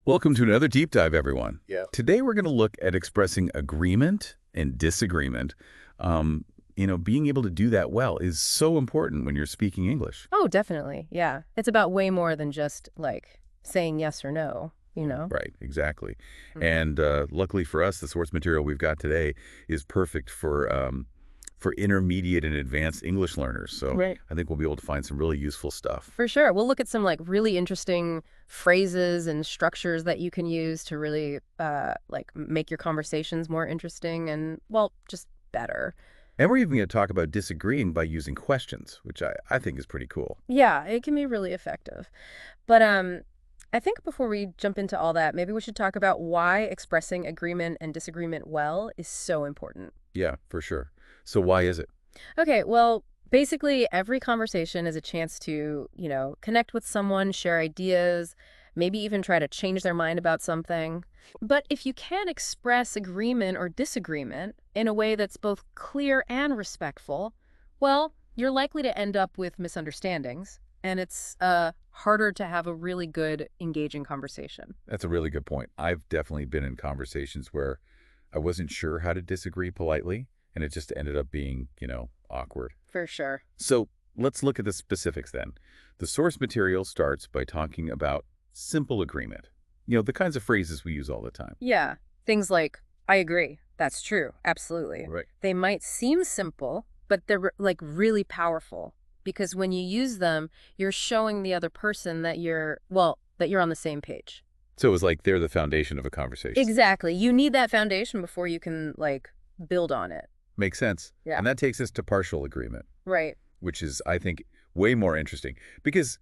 Welcome to another deep dive, everyone. Yeah. Today we're going to look at expressing agreement and disagreement. Being able to do that well is so important when you're speaking English. Oh, definitely. Yeah. It's about way more than just like saying yes or no. Right, exactly. Mm. And luckily for us, the source material we've got today is perfect for intermediate and advanced English learners. So Right. I think we'll be able to find some really useful stuff. For sure. We'll look at some like really interesting phrases and structures that you can use to really like make your conversations more interesting and, well, just better. And we're even going to talk about disagreeing by using questions, which I think is pretty cool. Yeah, it can be really effective. But I think before we jump into all that, maybe we should talk about why expressing agreement and disagreement well is so important. Yeah, for sure. So why is it? Okay, well, basically every conversation is a chance to, connect with someone, share ideas, maybe even try to change their mind about something. But if you can't express agreement or disagreement in a way that's both clear and respectful, well, you're likely to end up with misunderstandings, and it's harder to have a really good, engaging conversation. That's a really good point. I've definitely been in conversations where I wasn't sure how to disagree politely, and it just ended up being, awkward. For sure. So let's look at the specifics then. The source material starts by talking about simple agreement. The kinds of phrases we use all the time. Yeah, things like, I agree, that's true, absolutely. Right. They might seem simple, but they're like really powerful because when you use them, you're showing the other person that you're on the same page. So it was like they're the foundation of a conversation. Exactly. You need that foundation before you can like build on it. Makes sense. Yeah. And that takes us to partial agreement, Right. which is, I think, way more interesting because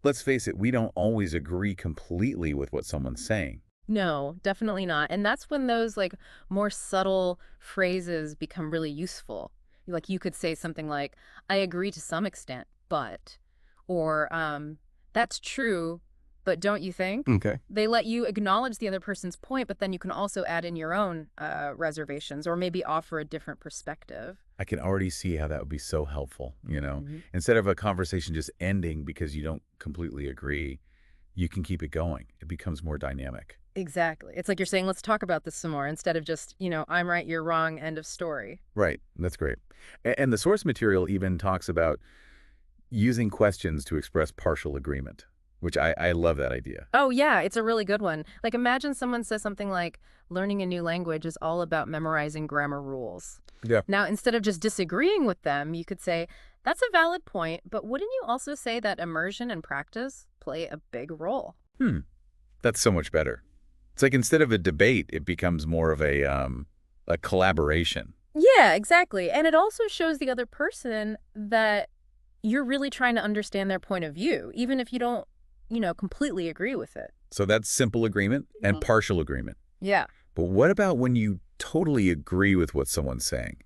let's face it, we don't always agree completely with what someone's saying. No, definitely not. And that's when those like more subtle phrases become really useful. Like you could say something like, I agree to some extent, but, or that's true, but don't you think? Okay. They let you acknowledge the other person's point, but then you can also add in your own reservations or maybe offer a different perspective. I can already see how that would be so helpful, Mhm. Instead of a conversation just ending because you don't completely agree, you can keep it going. It becomes more dynamic. Exactly. It's like you're saying, let's talk about this some more instead of just, I'm right, you're wrong, end of story. Right. That's great. And the source material even talks about using questions to express partial agreement, which I love that idea. Oh, yeah, it's a really good one. Like, imagine someone says something like, learning a new language is all about memorizing grammar rules. Yeah. Now, instead of just disagreeing with them, you could say, that's a valid point, but wouldn't you also say that immersion and practice play a big role? That's so much better. It's like instead of a debate, it becomes more of a collaboration. Yeah, exactly. And it also shows the other person that you're really trying to understand their point of view, even if you don't, completely agree with it. So that's simple agreement and partial agreement. Yeah. But what about when you totally agree with what someone's saying?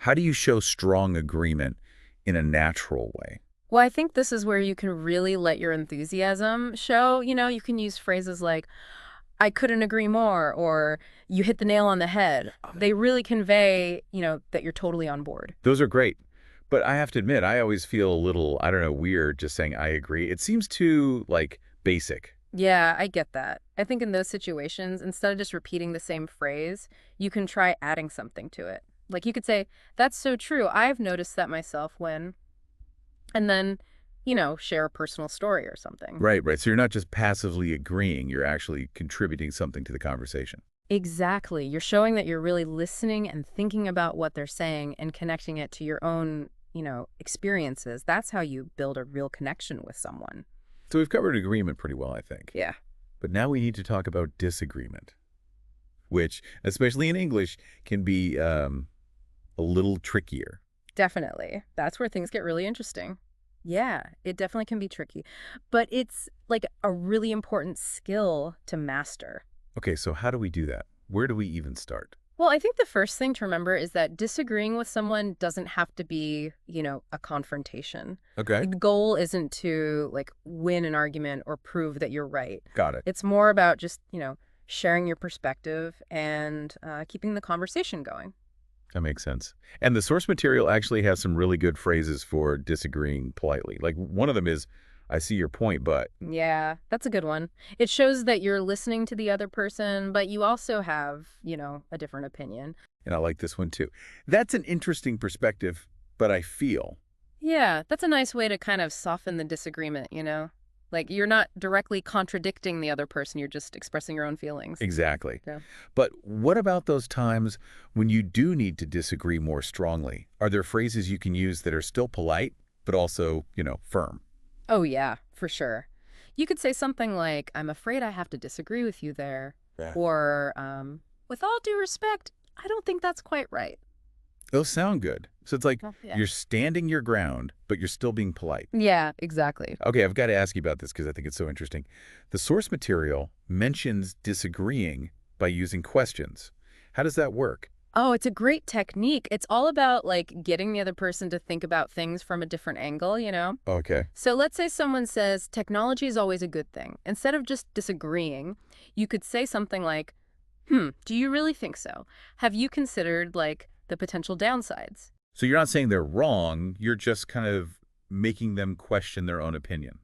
How do you show strong agreement in a natural way? Well, I think this is where you can really let your enthusiasm show. You can use phrases like, I couldn't agree more, or you hit the nail on the head. They really convey, that you're totally on board. Those are great. But I have to admit, I always feel a little, weird just saying I agree. It seems too, basic. Yeah, I get that. I think in those situations, instead of just repeating the same phrase, you can try adding something to it. Like you could say, that's so true. I've noticed that myself when, and then, share a personal story or something. Right. So you're not just passively agreeing. You're actually contributing something to the conversation. Exactly. You're showing that you're really listening and thinking about what they're saying and connecting it to your own, experiences. That's how you build a real connection with someone. So we've covered agreement pretty well, I think. Yeah. But now we need to talk about disagreement, which, especially in English, can be a little trickier. Definitely. That's where things get really interesting. Yeah, it definitely can be tricky. But it's like a really important skill to master. Okay, so how do we do that? Where do we even start? Well, I think the first thing to remember is that disagreeing with someone doesn't have to be, a confrontation. Okay. The goal isn't to like win an argument or prove that you're right. Got it. It's more about just, sharing your perspective and keeping the conversation going. That makes sense. And the source material actually has some really good phrases for disagreeing politely. Like one of them is, I see your point, but Yeah, that's a good one. It shows that you're listening to the other person, but you also have, a different opinion. and I like this one too. That's an interesting perspective, but I feel. Yeah, that's a nice way to kind of soften the disagreement. Like you're not directly contradicting the other person, you're just expressing your own feelings. Exactly. Yeah. But what about those times when you do need to disagree more strongly? Are there phrases you can use that are still polite, but also, firm? Oh, yeah, for sure. You could say something like, I'm afraid I have to disagree with you there. Yeah. Or, with all due respect, I don't think that's quite right. Those sound good. So it's like Oh, yeah. you're standing your ground, but you're still being polite. Yeah, exactly. Okay, I've got to ask you about this because I think it's so interesting. The source material mentions disagreeing by using questions. How does that work? Oh, it's a great technique. It's all about like getting the other person to think about things from a different angle. Okay. So let's say someone says technology is always a good thing. Instead of just disagreeing, you could say something like, do you really think so? Have you considered like the potential downsides? So you're not saying they're wrong, you're just kind of making them question their own opinion.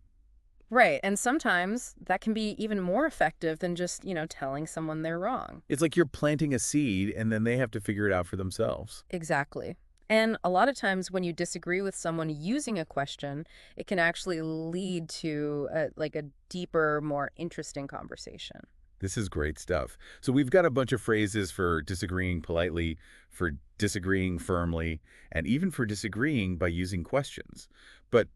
Right. And sometimes that can be even more effective than just, telling someone they're wrong. It's like you're planting a seed and then they have to figure it out for themselves. Exactly. And a lot of times when you disagree with someone using a question, it can actually lead to like a deeper, more interesting conversation. This is great stuff. So we've got a bunch of phrases for disagreeing politely, for disagreeing firmly, and even for disagreeing by using questions. But,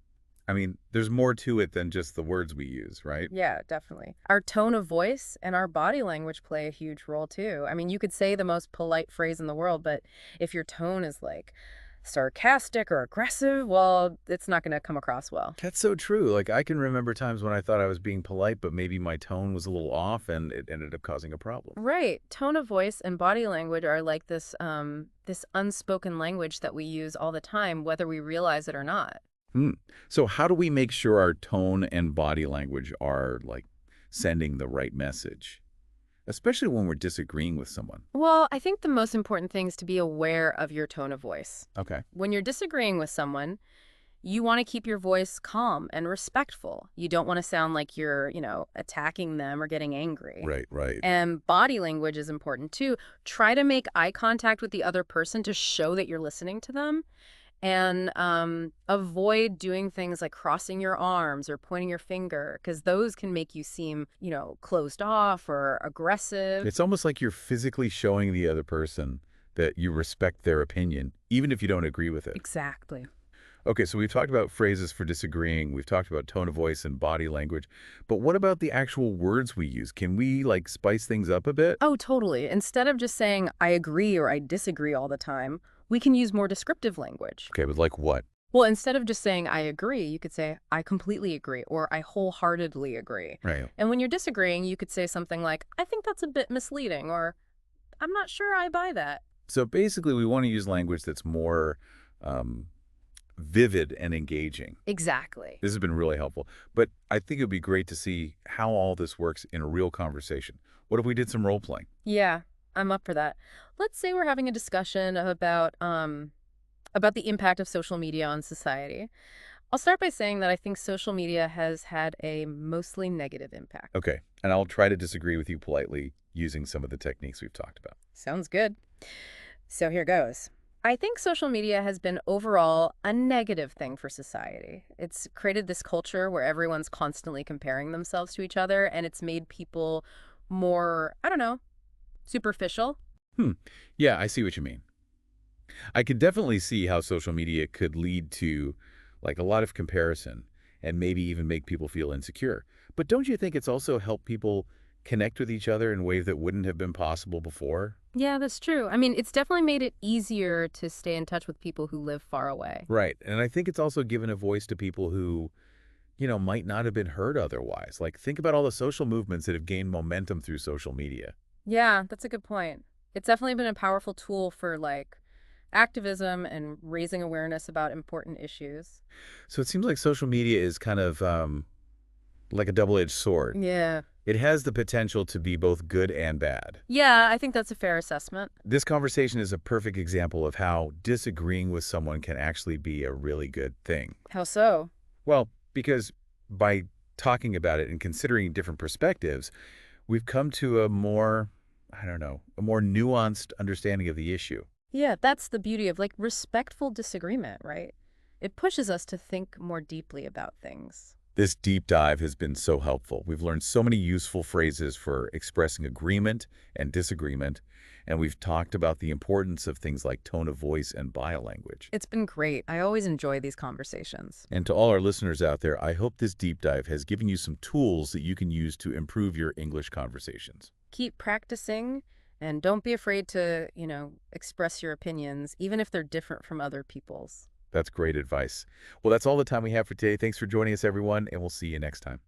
I mean, there's more to it than just the words we use, right? Yeah, definitely. Our tone of voice and our body language play a huge role too. I mean, you could say the most polite phrase in the world, but if your tone is like sarcastic or aggressive, well, it's not going to come across well. That's so true. Like, I can remember times when I thought I was being polite, but maybe my tone was a little off and it ended up causing a problem. Right. Tone of voice and body language are like this unspoken language that we use all the time, whether we realize it or not. Hmm. So how do we make sure our tone and body language are, like, sending the right message? Especially when we're disagreeing with someone. Well, I think the most important thing is to be aware of your tone of voice. Okay. When you're disagreeing with someone, you want to keep your voice calm and respectful. You don't want to sound like you're, attacking them or getting angry. Right, right. And body language is important too. Try to make eye contact with the other person to show that you're listening to them. And avoid doing things like crossing your arms or pointing your finger, because those can make you seem, closed off or aggressive. It's almost like you're physically showing the other person that you respect their opinion, even if you don't agree with it. Exactly. Okay, so we've talked about phrases for disagreeing. We've talked about tone of voice and body language. But what about the actual words we use? Can we, like, spice things up a bit? Oh, totally. Instead of just saying I agree or I disagree all the time, we can use more descriptive language. Okay, but like what? Well, instead of just saying I agree, you could say I completely agree or I wholeheartedly agree. Right. And when you're disagreeing, you could say something like I think that's a bit misleading or I'm not sure I buy that. So basically, we want to use language that's more vivid and engaging. Exactly. This has been really helpful. But I think it would be great to see how all this works in a real conversation. What if we did some role playing? Yeah, I'm up for that. Let's say we're having a discussion about the impact of social media on society. I'll start by saying that I think social media has had a mostly negative impact. Okay, and I'll try to disagree with you politely using some of the techniques we've talked about. Sounds good. So here goes. I think social media has been overall a negative thing for society. It's created this culture where everyone's constantly comparing themselves to each other, and it's made people more, I don't know, superficial. Hmm. Yeah, I see what you mean. I could definitely see how social media could lead to, like, a lot of comparison and maybe even make people feel insecure. But don't you think it's also helped people connect with each other in ways that wouldn't have been possible before? Yeah, that's true. I mean, it's definitely made it easier to stay in touch with people who live far away. Right. And I think it's also given a voice to people who, might not have been heard otherwise. Like, think about all the social movements that have gained momentum through social media. Yeah, that's a good point. It's definitely been a powerful tool for like activism and raising awareness about important issues. So it seems like social media is kind of like a double-edged sword. Yeah. It has the potential to be both good and bad. Yeah, I think that's a fair assessment. This conversation is a perfect example of how disagreeing with someone can actually be a really good thing. How so? Well, because by talking about it and considering different perspectives, we've come to a more, I don't know, a more nuanced understanding of the issue. Yeah, that's the beauty of like respectful disagreement, right? It pushes us to think more deeply about things. This deep dive has been so helpful. We've learned so many useful phrases for expressing agreement and disagreement, and we've talked about the importance of things like tone of voice and body language. It's been great. I always enjoy these conversations. And to all our listeners out there, I hope this deep dive has given you some tools that you can use to improve your English conversations. Keep practicing and don't be afraid to, express your opinions, even if they're different from other people's. That's great advice. Well, that's all the time we have for today. Thanks for joining us, everyone, and we'll see you next time.